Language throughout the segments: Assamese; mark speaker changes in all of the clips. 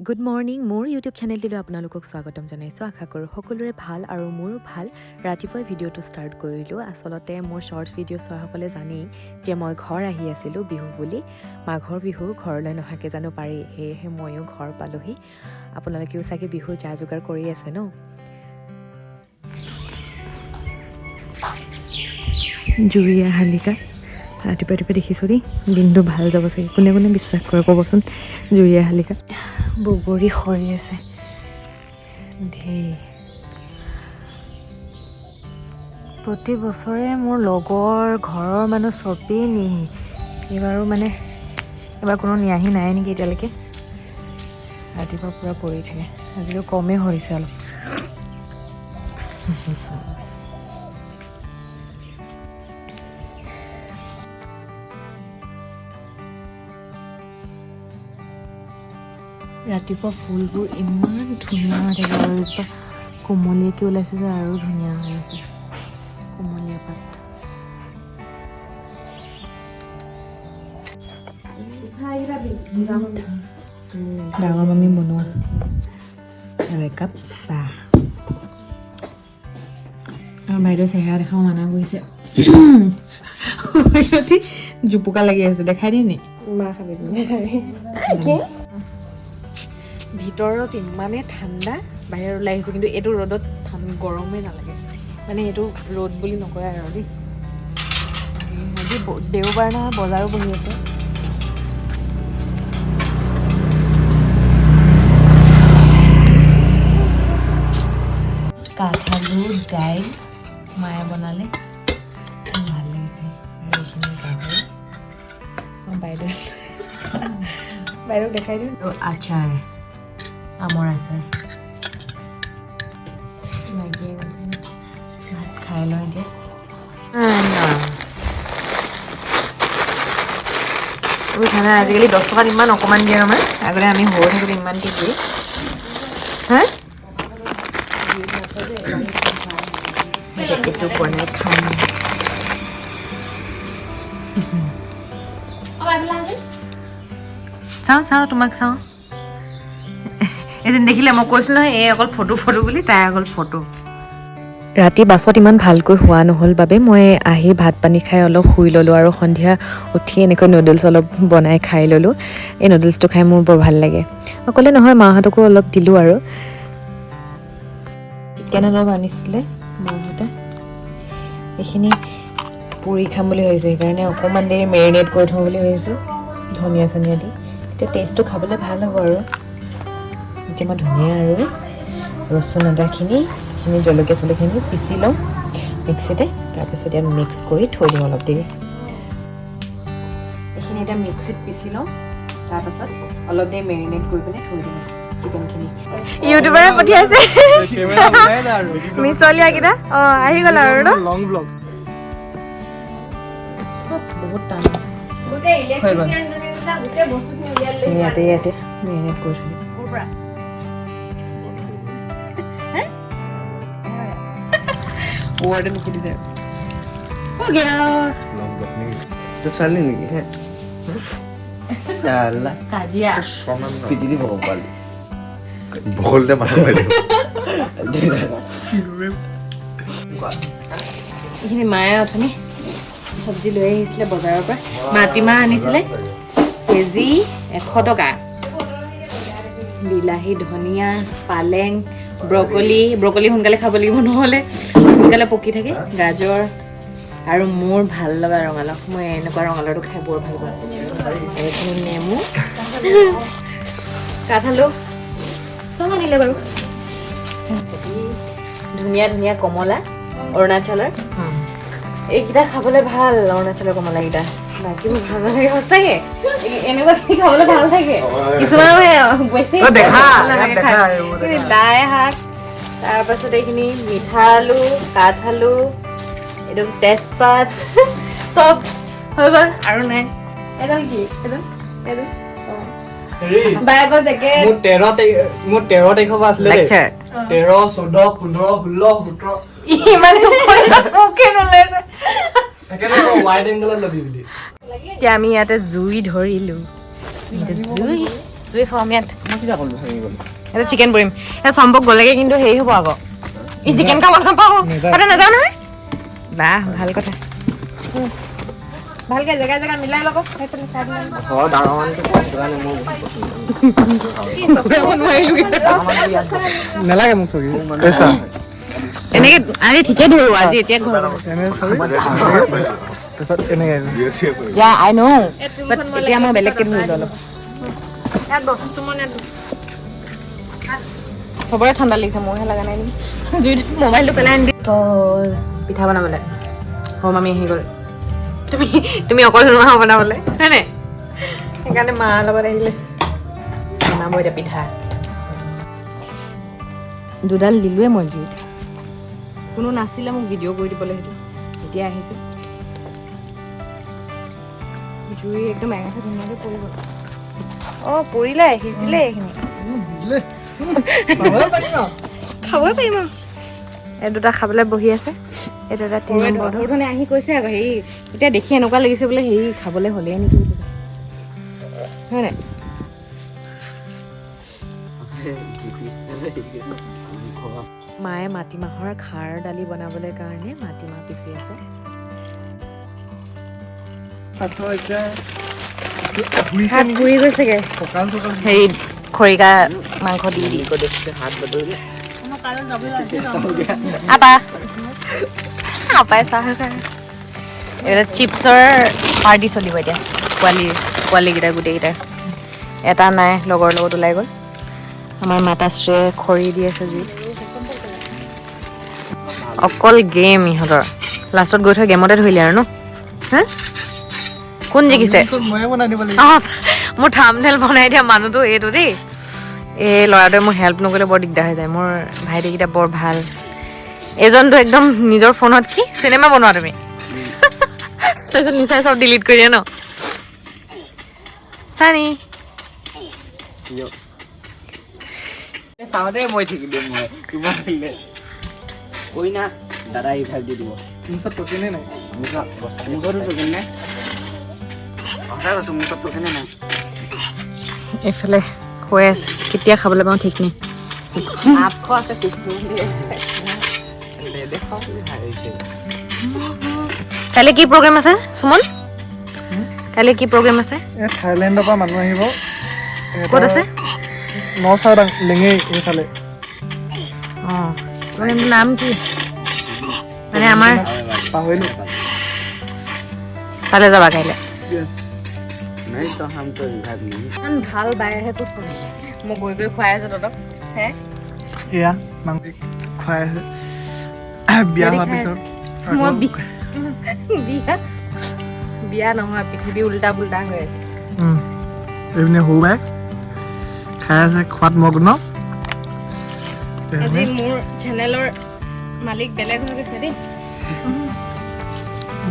Speaker 1: গুড মৰ্ণিং মোৰ ইউটিউব চেনেলটিলৈ আপোনালোকক স্বাগতম জনাইছোঁ। আশা কৰোঁ সকলোৰে ভাল আৰু মোৰো ভাল। ৰাতিপুৱাই ভিডিঅ'টো ষ্টাৰ্ট কৰিলোঁ। আচলতে মোৰ শ্বৰ্টছ ভিডিঅ' চোৱাসকলে জানেই যে মই ঘৰ আহি আছিলোঁ বিহু বুলি। মাঘৰ বিহু ঘৰলৈ নহাকৈ জানো পাৰি, সেয়েহে ময়ো ঘৰ পালোহি। আপোনালোকেও চাগে বিহুৰ যা যোগাৰ কৰি আছে ন। জুৰীয়া শালিকা ৰাতিপুৱা দেখিছোঁ দেই, দিনটো ভাল যাব চাগে। কোনে কোনে বিশ্বাস কৰে ক'বচোন। জুৰীয়া শালিকা বগৰী সৰি আছে ধেৰ। প্ৰতি বছৰে মোৰ লগৰ ঘৰৰ মানুহ চবেই নিয়েহি। এইবাৰ কোনো নিয়াহি নাই নেকি এতিয়ালৈকে। ৰাতিপুৱা পূৰা পৰি থাকে। আজিও কমেই হৈছে অলপ। ৰাতিপুৱা ফুলবোৰ ইমান ধুনীয়া হৈ থাকে আৰু এজোপা কোমলীয়াকৈ ওলাইছে যে আৰু ধুনীয়া হৈ আছে। কোমলীয়া পাত ডাঙৰ মামী বনোৱা আৰু একাপ চাহ। আৰু বাইদেউ চেহেৰা দেখাব মানা কৰিছে। জোপোকা লাগি আছে, দেখাই দিয়ে নি? ভিতৰত ইমানেই ঠাণ্ডা, বাহিৰত ওলাই আহিছোঁ কিন্তু এইটো ৰ'দত গৰমেই নালাগে। মানে এইটো ৰ'দ বুলি নকয় আৰু দেই। আজি দেওবাৰ নহয়, বজাৰো বহি আছে। কাঠালু দাইল মায়ে বনালে, ভাল লাগে খাই। আৰু এইখিনি গাহৰি বাইদেউক দেখাই দিওঁ। আচাৰ, আমৰ আচাৰ। লাগিয়ে গৈছে, ভাত খাই লওঁ এতিয়া। খানা আজিকালি 10 টকাত ইমান অকণমান দিয়ে আমাৰ। আগতে আমি সৰু থাকোঁতে ইমানকৈ দিয়ে। হা এইটো বনাই খাম। চাওঁ তোমাক চাওঁ। এদিন দেখিলে মই কৈছোঁ নহয়, এই অকল ফটো বুলি, তাই অকল ফটো। ৰাতি বাছত ইমান ভালকৈ হোৱা নহ'ল বাবে মই আহি ভাত পানী খাই অলপ শুই ল'লোঁ আৰু সন্ধিয়া উঠি এনেকৈ নুডলছ অলপ বনাই খাই ল'লোঁ। এই নুডলছটো খাই মোৰ বৰ ভাল লাগে। অকলে নহয়, মাহঁতকো অলপ দিলোঁ আৰু। চিকেন অলপ আনিছিলে মাহঁতে, এইখিনি পুৰি খাম বুলি ভাবিছোঁ। সেইকাৰণে অকণমান দেৰি মেৰিনেট কৰি থওঁ বুলি ভাবিছোঁ, ধনিয়া চনিয়া দি। এতিয়া টেষ্টটো খাবলৈ ভাল হ'ব আৰু। এতিয়া মই ধনিয়া আৰু ৰচুন আদাখিনি জলকীয়া চলকীয়াখিনি পিচি লওঁ মিক্সিতে। তাৰপিছত ইয়াত মিক্স কৰি থৈ দিওঁ অলপ দেৰি। এইখিনি এতিয়া মিক্সিত পিচি লওঁ, তাৰপাছত অলপ দেৰি মেৰিনেট কৰি পিনে থৈ দিওঁ চিকেনখিনি। ইউটিউবাৰে পঠিয়াইছে মিছলীয়াকেইটা। আহি গ'ল আৰু ন। বহুত টান আছে। ইয়াতে মেৰিনেট কৰি থৈ দিওঁ। ৱাৰ্ডেন সুধিছে
Speaker 2: ছোৱালী নেকি?
Speaker 1: কাজিয়া
Speaker 2: পিটি দিব পালি বলতে মাথা মাৰি
Speaker 1: এইখিনি মায়ে অথনি চব্জি লৈ আহিছিলে বজাৰৰ পৰা। মাটিমাহ আনিছিলে কেজি 100 টকা। বিলাহী, ধনিয়া, পালেং, ব্ৰকলি সোনকালে খাব লাগিব, নহ'লে সোনকালে পকি থাকে। গাজৰ আৰু মোৰ ভাল লগা ৰঙালাও। মই এনেকুৱা ৰঙালাওটো খাই বৰ ভাল পাওঁ। এইখিনি নেমু, কাঠালু চব আনিলে বাৰু। ধুনীয়া কমলা অৰুণাচলৰ, এইকেইটা খাবলৈ ভাল। অৰুণাচলৰ কমলাকেইটা বাকীবোৰ ভাল নালাগে সঁচাকৈ। এনেকুৱা খাবলৈ ভাল থাকে, কিছুমানৰ বেছি লাই শাক। তাৰপাছত এইখিনি মিঠা আলু, কাঠআলু, এইটো তেজপাত, চব হৈ গ'ল আৰু নাই। এডাল কি বায়েকৰ জেকেট।
Speaker 3: মোৰ 13 তাৰিখৰ পৰা আছিলে 13, 14, 15, 16, 17।
Speaker 1: এতিয়া আমি ইয়াতে জুই ধৰিলোঁ। জুই জুই ফৰ্মিয়াত
Speaker 2: মই কি যাকল ভাঙি গ'ল
Speaker 1: এটা চিকেন পৰিম এটা সম্ভৱ গ'লেগে কিন্তু হেৰি হ'ব আকৌ ই চিকেন খাব নাপাওঁ তাতে নাযাওঁ নহয় বাহ ভাল কথা ভালকে জেগা জেগা মিলাই ল'ব সেইফালে চাই দিলে
Speaker 2: ঘৰ ডাঙৰমানটো কাৰণে মোৰ
Speaker 3: নালাগে মোক চকী পইচা
Speaker 1: এনেকে আজি ঠিকে ধৰো আজি এতিয়া ঘৰ
Speaker 3: এনে চকী তাৰপিছত এনেকৈ
Speaker 1: যা আই নো এতিয়া মই বেলেগকে ধৰিলো অলপ চবৰে ঠাণ্ডা লাগিছে মোৰহে লগা নাই নেকি জুইত মোবাইলটো পেলাই আনি পিঠা বনাবলৈ সৰু মামী আহি গ'ল তুমি অকল নোৱাৰা বনাবলৈ হয়নে সেইকাৰণে মাৰ লগত আহিলে বনাব এতিয়া পিঠা দুডাল দিলোৱে মই জুইত কোনো নাছিলে মোক ভিডিঅ' কৰি দিবলৈ সেইটো এতিয়া আহিছে জুই একদম এঙাঠা ধুনীয়াকৈ পৰিব অঁ পৰিলে সিজিলে এইখিনি খাবই পাৰিম আৰু এই দুটা খাবলৈ বহি আছে এই দুটা ধৰণে আহি কৈছে আকৌ হেৰি এতিয়া দেখি এনেকুৱা লাগিছে বোলে হেৰি খাবলৈ হ'লেই নেকি বুলি কৈছে হয় নাই মায়ে মাটিমাহৰ খাৰ দালি বনাবলৈ কাৰণে মাটিমাহ পিচি আছে হাত পুৰি গৈছেগে হেৰি খৰিকা মাংস দি আপা আপাই চাহ খায় এইবিলাক চিপছৰ পাৰ্টি চলিব এতিয়া পোৱালীকেইটা গোটেইকেইটা এটা নাই লগৰ লগত ওলাই গ'ল আমাৰ মাতাশ্ৰীয়ে খৰি দি আছে জুইত অকল গেম ইহঁতৰ লাষ্টত গৈ থৈ গেমতে ধৰিলে আৰু ন হা কোন জিকিছে মোৰ থাম্বনেইল বনাই দিয়া মানুহটো এইটো দেই এই ল'ৰাটোৱে মোক হেল্প নকৰিলে বৰ দিগদাৰ হৈ যায় মোৰ ভাইটিকেইটা বৰ ভাল এজনটো একদম নিজৰ ফোনত কি চিনেমা বনোৱা তুমি তাৰপিছত নিচাই চব ডিলিট কৰি দিয়া ন চানি
Speaker 2: চাওঁতে মই থাকিলে মই তোমাৰ কৈ না দাদা এই ভাইব দি দিব
Speaker 3: মোৰ ওচৰত টকেনে নাই
Speaker 2: মোৰ ওচৰতো টকেন নাই সঁচা কৈছোঁ মোৰ ওচৰত টকেনে নাই
Speaker 1: এইফালে হৈ আছে কেতিয়া খাবলৈ পাওঁ ঠিক নাই
Speaker 2: 800 আছে
Speaker 1: কাইলৈ কি প্ৰগ্ৰেম আছে সুমন কাইলৈ কি প্ৰগ্ৰেম আছে
Speaker 3: থাইলেণ্ডৰ পৰা মানুহ আহিব
Speaker 1: ক'ত আছে
Speaker 3: নচাও লেঙেই এইফালে
Speaker 1: অঁ প্ৰগ্ৰেমটোৰ নাম কি মানে আমাৰ
Speaker 3: পাহৰিলোঁ
Speaker 1: তালৈ যাবা কাইলৈ
Speaker 2: নাই তো হাম তো ভাগ নেই
Speaker 1: ইমান ভাল বাইৰহে তোক মই গৈ গৈ খুৱাই আছো তহঁতক হে
Speaker 3: এয়া মাংস খুৱাই আছে বিয়া হোৱাৰ পিছত
Speaker 1: মই বিয়া নহয় পৃথিৱী উল্টা পুল্টা হৈ আছে
Speaker 3: এইপিনে সৰু বাই খাই আছে খোৱাত মগ্ন
Speaker 1: আজি মোৰ চেনেলৰ মালিক বেলেগ হৈ গৈছে দেই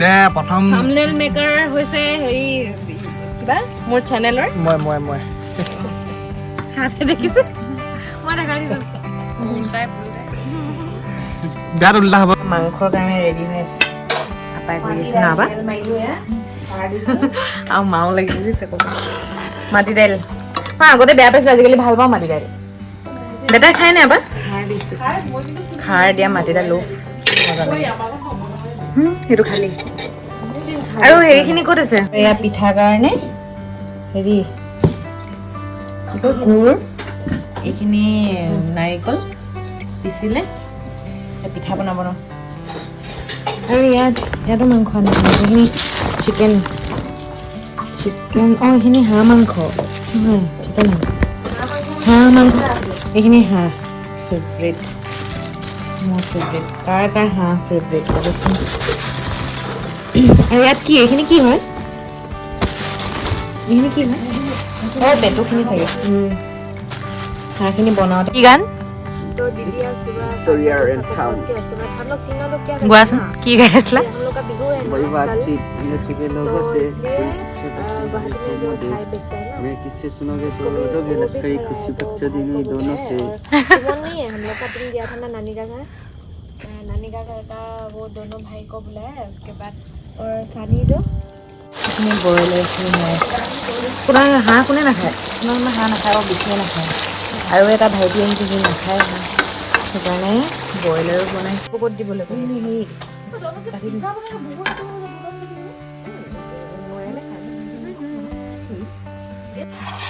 Speaker 3: দে প্ৰথম
Speaker 1: থাম্বনেইল মেকাৰ হৈছে হেৰি কিবা মোৰ চেনেলৰ
Speaker 3: মই
Speaker 1: হাতে দেখিছে মই দেখাই দিছো উল্টাই পুল্টাই
Speaker 3: বিয়াত উল্টা হ'ব
Speaker 1: মাংসৰ কাৰণে ৰেডি হৈ আছে আপাই কৰি আছে না আবা আৰু মাও লাগি দিছে ক'ব মাটি দাইল মই আগতে বেয়া পাইছিলোঁ আজিকালি ভাল পাওঁ মাটি দাইল বেটাই খাই নাই আবা খাৰ দিয়া মাটি দাইল লোভ মজা লাগে সেইটো খালি আৰু হেৰিখিনি ক'ত আছে এয়া পিঠাৰ কাৰণে হেৰি গুড় এইখিনি নাৰিকল পিচিলে পিঠা বনাব ন আৰু ইয়াতো মাংস আনিছে এইখিনি চিকেন অঁ এইখিনি হাঁহ মাংস নহয় চিকেন হাঁহ মাংস এইখিনি হাঁহ ফেভৰেট মোৰ ফেভৰেট কাৰ হাঁহ ফেভৰেট ক'বচোন আৰু ইয়াত কি এইখিনি কি হয় এইখিনি কি হয় অঁ পেটুখিনি চাগে হাঁহখিনি বনাওঁতে কি গান গোৱাচোন কি গাই আছিলা
Speaker 2: वही बातचीत जैसे के लोगों से मैं किससे सुनोगे तो रोगे लश्करी खुशी बच्चों दिनी दोनों से
Speaker 4: हम लोग का दिन गया था ना नानी का घर का वो दोनों भाई को बुलाया उसके बाद और सानी जो
Speaker 1: এইখিনি ব্ৰইলাৰখিনি নাই কোনে হাঁহ কোনে নাখায় কোনে হাঁহ নাখায় আৰু বিশেষে নাখায় আৰু এটা ভাইটি আহিছে সি নাখায় হাঁহ সেইকাৰণে ব্ৰইলাৰো বনাইছোঁ ক'ত দিবলৈ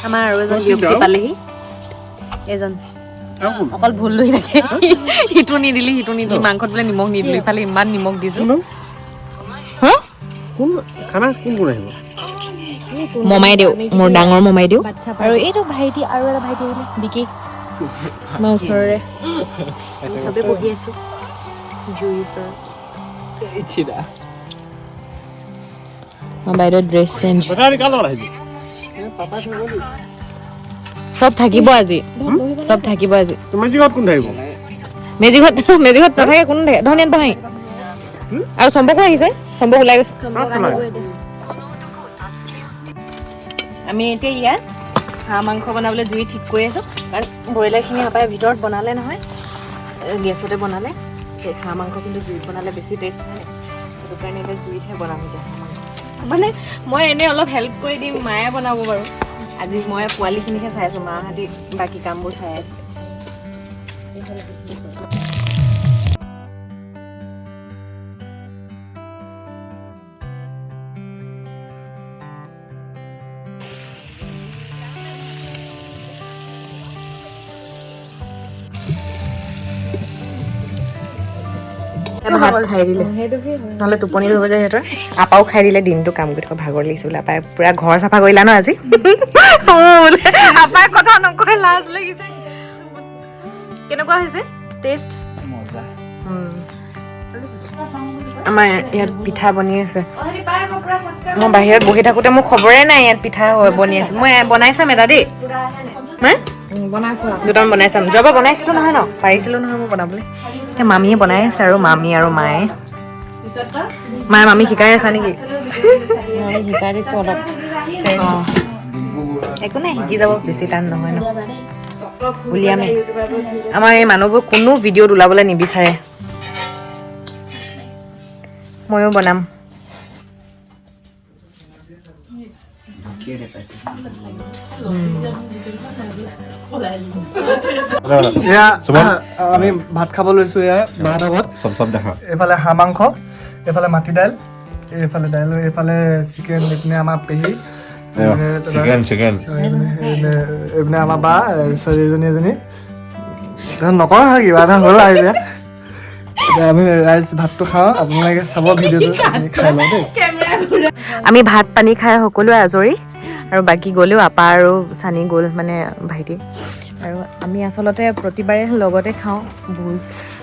Speaker 1: আমাৰ আৰু এজন ব্যক্তি পালেহি এজন অকল ভুল লৈ থাকে সিটো নিদিলি মাংসত বোলে নিমখ নিদিলি ইফালে ইমান নিমখ দিছোঁ মমাই দিওঁ মোৰ ডাঙৰ মমাই দিওঁ আৰু এইটো ভাইটি আৰু এটা ভাইটি আহিলে বিকি মই ওচৰৰে চবেই বহি আছোঁ জুই ওচৰত বাইদেউ ড্ৰেছ চেঞ্জ চব থাকিব আজি চব থাকিব আজি
Speaker 3: মেজিকত কোন থাকিব
Speaker 1: মেজিকত নাথাকে কোনো নাথাকে ধনিয়াত বহাই আৰু চম্পকো আহিছে চম্পক ওলাই গৈছে আমি এতিয়া ইয়াত হাঁহ মাংস বনাবলৈ জুই ঠিক কৰি আছোঁ কাৰণ ব্ৰইলাৰখিনি আপাই ভিতৰত বনালে নহয় গেছতে বনালে হাঁহ মাংস কিন্তু জুইত বনালে বেছি টেষ্ট হয় সেইটো কাৰণে এতিয়া জুইতহে বনাম এতিয়া হাঁহ মাংস মানে মই এনেই অলপ হেল্প কৰি দিম মায়ে বনাব বাৰু আজি মই পোৱালিখিনিহে চাই আছোঁ মাহঁতি বাকী কামবোৰ চাই আছে ভাত খাই দিলে নহ'লে টোপনি ধৰিব যায় সিহঁতৰ আপাও খাই দিলে দিনটো কাম কৰি থকা ভাগৰ লাগিছে বোলে আপাই পুৰা ঘৰ চাফা কৰিলা ন আজি বোলে আপাই কথা নকয় লাজ লাগিছে কেনেকুৱা হৈছে টেষ্ট আমাৰ ইয়াত পিঠা বনি আছে মই বাহিৰত বহি থাকোঁতে মোৰ খবৰে নাই ইয়াত পিঠা বনি আছে মই বনাই চাম এটা দেই দুটামান বনাই চাম যোৱাবাৰ বনাইছিলোঁ নহয় ন পাৰিছিলোঁ নহয় মই বনাবলৈ এতিয়া মামীয়ে বনাই আছে আৰু মামী আৰু মায়ে মামী শিকাই আছা নেকি শিকাই দিছোঁ অলপ অঁ একো নাই শিকি যাব বেছি টান নহয় ন উলিয়ামে আমাৰ এই মানুহবোৰ কোনো ভিডিঅ'ত ওলাবলৈ নিবিচাৰে ময়ো বনাম
Speaker 3: আমি ভাত খাব লৈছোঁ এয়া ভাত আগত এইফালে হাঁহ মাংস এইফালে মাটি দাইল এইফালে দাইল এইফালে চিকেন এইপিনে আমাৰ পেহী এইপিনে আমাৰ বা ছোৱালীজনী এজনী নকওঁ আৰু কিবা এটা হ'ল আৰু এতিয়া আমি ৰাইজ ভাতটো খাওঁ আপোনালোকে চাব ভিডিঅ'টো খাই লওঁ দেই আমি ভাত পানী খাই সকলোৱে আজৰি আৰু বাকী গ'লেও আপা আৰু চানি গ'ল মানে ভাইটি আৰু আমি আচলতে প্ৰতিবাৰে লগতে খাওঁ ভোজ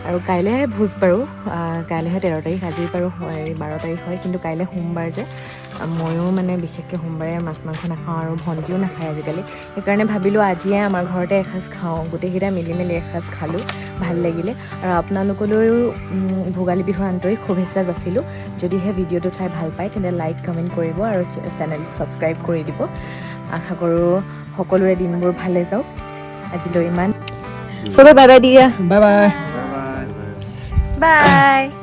Speaker 3: আৰু কাইলৈহে ভোজ বাৰু কাইলৈহে 13 তাৰিখ আজি বাৰু 12 তাৰিখ হয় কিন্তু কাইলৈ সোমবাৰ যে ময়ো মানে বিশেষকৈ সোমবাৰে মাছ মাংস নাখাওঁ আৰু ভণ্টিও নাখায় আজিকালি সেইকাৰণে ভাবিলোঁ আজিয়ে আমাৰ ঘৰতে এসাঁজ খাওঁ গোটেইকেইটা মিলি মেলি এসাঁজ খালোঁ ভাল লাগিলে আৰু আপোনালোকলৈও ভোগালী বিহুৰ আন্তৰিক শুভেচ্ছা যাচিলোঁ যদিহে ভিডিঅ'টো চাই ভাল পায় তেন্তে লাইক কমেণ্ট কৰিব আৰু চেনেল ছাবস্ক্ৰাইব কৰি দিব আশা কৰোঁ সকলোৰে দিনবোৰ ভালে যাওক আজিলৈ ইমান চবে বাই বাই দিয়া বাই বাই বাই